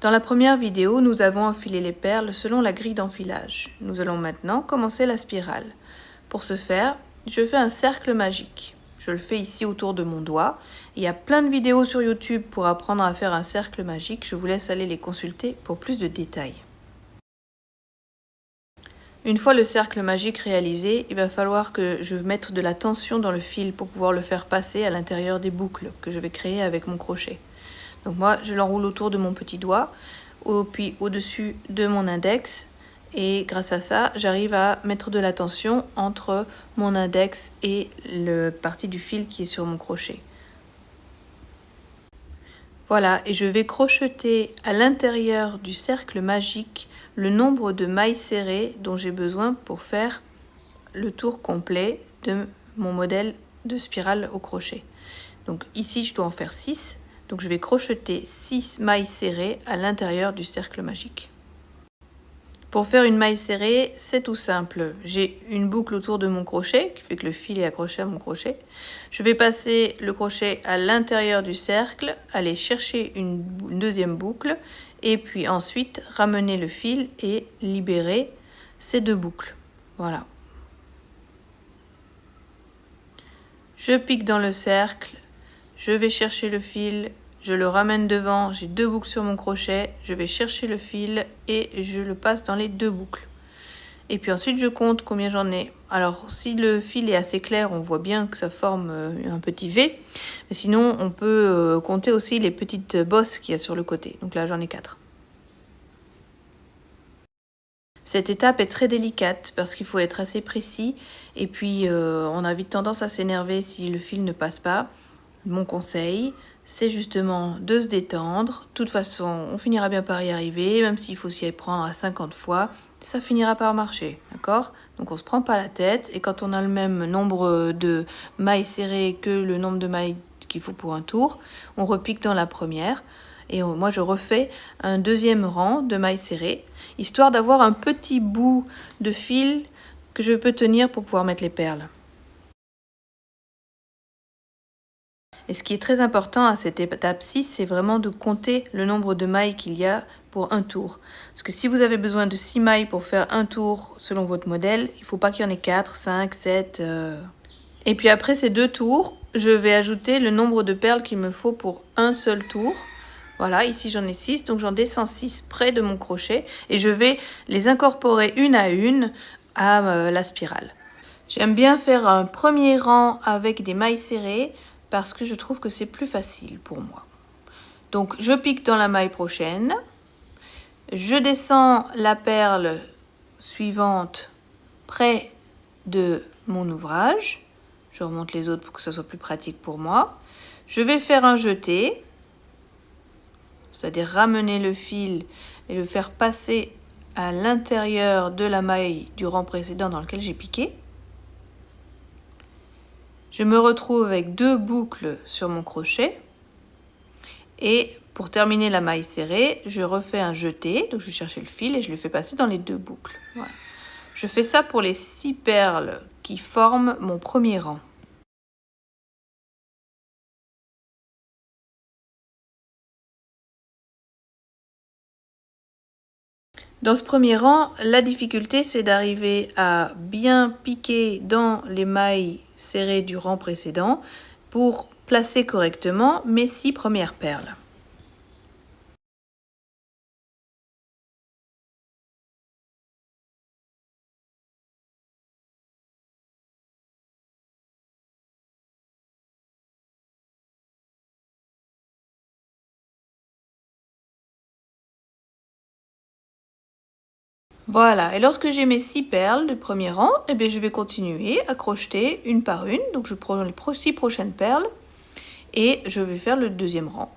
Dans la première vidéo, nous avons enfilé les perles selon la grille d'enfilage. Nous allons maintenant commencer la spirale. Pour ce faire, je fais un cercle magique. Je le fais ici autour de mon doigt. Il y a plein de vidéos sur YouTube pour apprendre à faire un cercle magique. Je vous laisse aller les consulter pour plus de détails. Une fois le cercle magique réalisé, il va falloir que je mette de la tension dans le fil pour pouvoir le faire passer à l'intérieur des boucles que je vais créer avec mon crochet. Donc moi, je l'enroule autour de mon petit doigt, puis au-dessus de mon index. Et grâce à ça, j'arrive à mettre de la tension entre mon index et la partie du fil qui est sur mon crochet. Voilà, et je vais crocheter à l'intérieur du cercle magique le nombre de mailles serrées dont j'ai besoin pour faire le tour complet de mon modèle de spirale au crochet. Donc ici, je dois en faire 6. Donc je vais crocheter 6 mailles serrées à l'intérieur du cercle magique. Pour faire une maille serrée, c'est tout simple. J'ai une boucle autour de mon crochet, qui fait que le fil est accroché à mon crochet. Je vais passer le crochet à l'intérieur du cercle, aller chercher une deuxième boucle, et puis ensuite ramener le fil et libérer ces deux boucles. Voilà. Je pique dans le cercle, je vais chercher le fil, je le ramène devant, j'ai deux boucles sur mon crochet, je vais chercher le fil et je le passe dans les deux boucles. Et puis ensuite je compte combien j'en ai. Alors si le fil est assez clair, on voit bien que ça forme un petit V. Mais sinon on peut compter aussi les petites bosses qu'il y a sur le côté. Donc là j'en ai 4. Cette étape est très délicate parce qu'il faut être assez précis. Et puis on a vite tendance à s'énerver si le fil ne passe pas. Mon conseil, c'est justement de se détendre. De toute façon, on finira bien par y arriver, même s'il faut s'y prendre à 50 fois, ça finira par marcher, d'accord? Donc on se prend pas la tête, et quand on a le même nombre de mailles serrées que le nombre de mailles qu'il faut pour un tour, on repique dans la première, et moi je refais un deuxième rang de mailles serrées, histoire d'avoir un petit bout de fil que je peux tenir pour pouvoir mettre les perles. Et ce qui est très important à cette étape-ci, c'est vraiment de compter le nombre de mailles qu'il y a pour un tour. Parce que si vous avez besoin de 6 mailles pour faire un tour selon votre modèle, il ne faut pas qu'il y en ait 4, 5, 7... Et puis après ces deux tours, je vais ajouter le nombre de perles qu'il me faut pour un seul tour. Voilà, ici j'en ai 6, donc j'en descends 6 près de mon crochet. Et je vais les incorporer une à la spirale. J'aime bien faire un premier rang avec des mailles serrées, parce que je trouve que c'est plus facile pour moi. Donc je pique dans la maille prochaine, je descends la perle suivante près de mon ouvrage, je remonte les autres pour que ce soit plus pratique pour moi. Je vais faire un jeté, c'est-à-dire ramener le fil et le faire passer à l'intérieur de la maille du rang précédent dans lequel j'ai piqué. Je me retrouve avec deux boucles sur mon crochet, et pour terminer la maille serrée, je refais un jeté, donc je vais chercher le fil et je le fais passer dans les deux boucles. Voilà. Je fais ça pour les 6 perles qui forment mon premier rang. Dans ce premier rang, la difficulté, c'est d'arriver à bien piquer dans les mailles serrées du rang précédent pour placer correctement mes 6 premières perles. Voilà, et lorsque j'ai mes 6 perles du premier rang, eh bien, je vais continuer à crocheter une par une. Donc je prends les 6 prochaines perles et je vais faire le deuxième rang.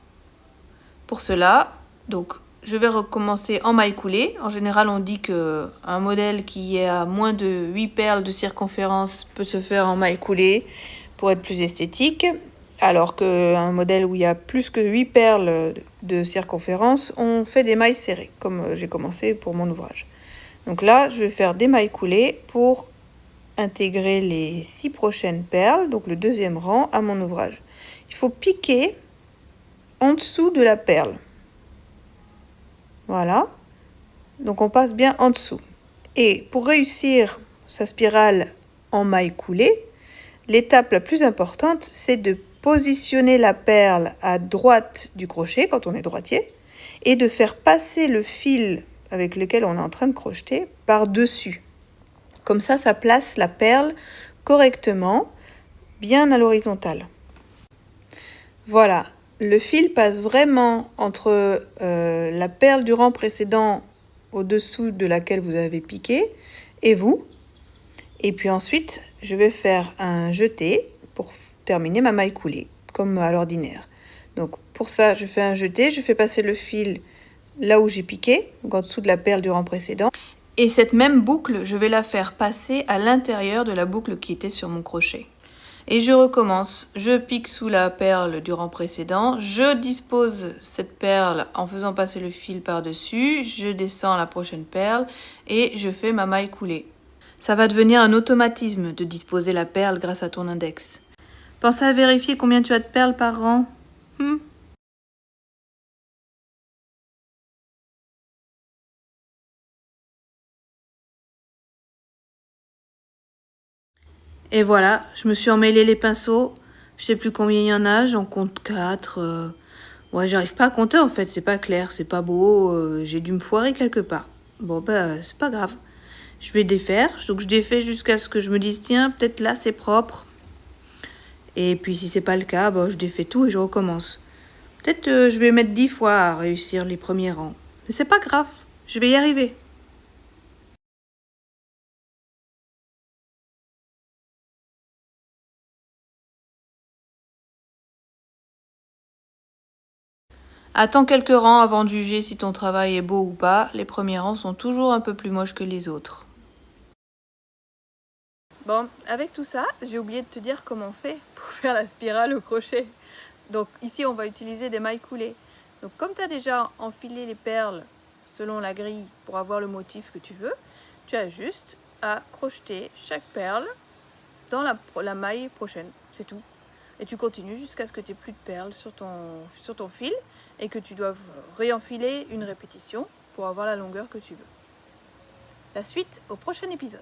Pour cela, donc, je vais recommencer en maille coulée. En général, on dit qu'un modèle qui est à moins de 8 perles de circonférence peut se faire en maille coulée pour être plus esthétique. Alors qu'un modèle où il y a plus que 8 perles de circonférence, on fait des mailles serrées, comme j'ai commencé pour mon ouvrage. Donc là, je vais faire des mailles coulées pour intégrer les 6 prochaines perles, donc le deuxième rang, à mon ouvrage. Il faut piquer en dessous de la perle. Voilà. Donc on passe bien en dessous. Et pour réussir sa spirale en maille coulée, l'étape la plus importante, c'est de positionner la perle à droite du crochet quand on est droitier et de faire passer le fil avec lequel on est en train de crocheter par-dessus. Comme ça place la perle correctement, bien à l'horizontale. Voilà, le fil passe vraiment entre la perle du rang précédent au-dessous de laquelle vous avez piqué et vous. Et puis ensuite, je vais faire un jeté pour terminer ma maille coulée, comme à l'ordinaire. Donc pour ça, je fais un jeté, je fais passer le fil là où j'ai piqué, donc en dessous de la perle du rang précédent. Et cette même boucle, je vais la faire passer à l'intérieur de la boucle qui était sur mon crochet. Et je recommence, je pique sous la perle du rang précédent, je dispose cette perle en faisant passer le fil par-dessus, je descends la prochaine perle et je fais ma maille coulée. Ça va devenir un automatisme de disposer la perle grâce à ton index. Pense à vérifier combien tu as de perles par rang. Et voilà, je me suis emmêlé les pinceaux. Je sais plus combien il y en a, j'en compte 4. Ouais, j'arrive pas à compter en fait, c'est pas clair, c'est pas beau. J'ai dû me foirer quelque part. Bon, bah, c'est pas grave. Je vais défaire, donc je défais jusqu'à ce que je me dise, tiens, peut-être là c'est propre. Et puis si c'est pas le cas, bah, je défais tout et je recommence. Peut-être je vais mettre 10 fois à réussir les premiers rangs. Mais c'est pas grave, je vais y arriver. Attends quelques rangs avant de juger si ton travail est beau ou pas. Les premiers rangs sont toujours un peu plus moches que les autres. Bon, avec tout ça, j'ai oublié de te dire comment on fait pour faire la spirale au crochet. Donc ici, on va utiliser des mailles coulées. Donc comme tu as déjà enfilé les perles selon la grille pour avoir le motif que tu veux, tu as juste à crocheter chaque perle dans la maille prochaine. C'est tout. Et tu continues jusqu'à ce que tu n'aies plus de perles sur ton fil et que tu doives réenfiler une répétition pour avoir la longueur que tu veux. La suite au prochain épisode.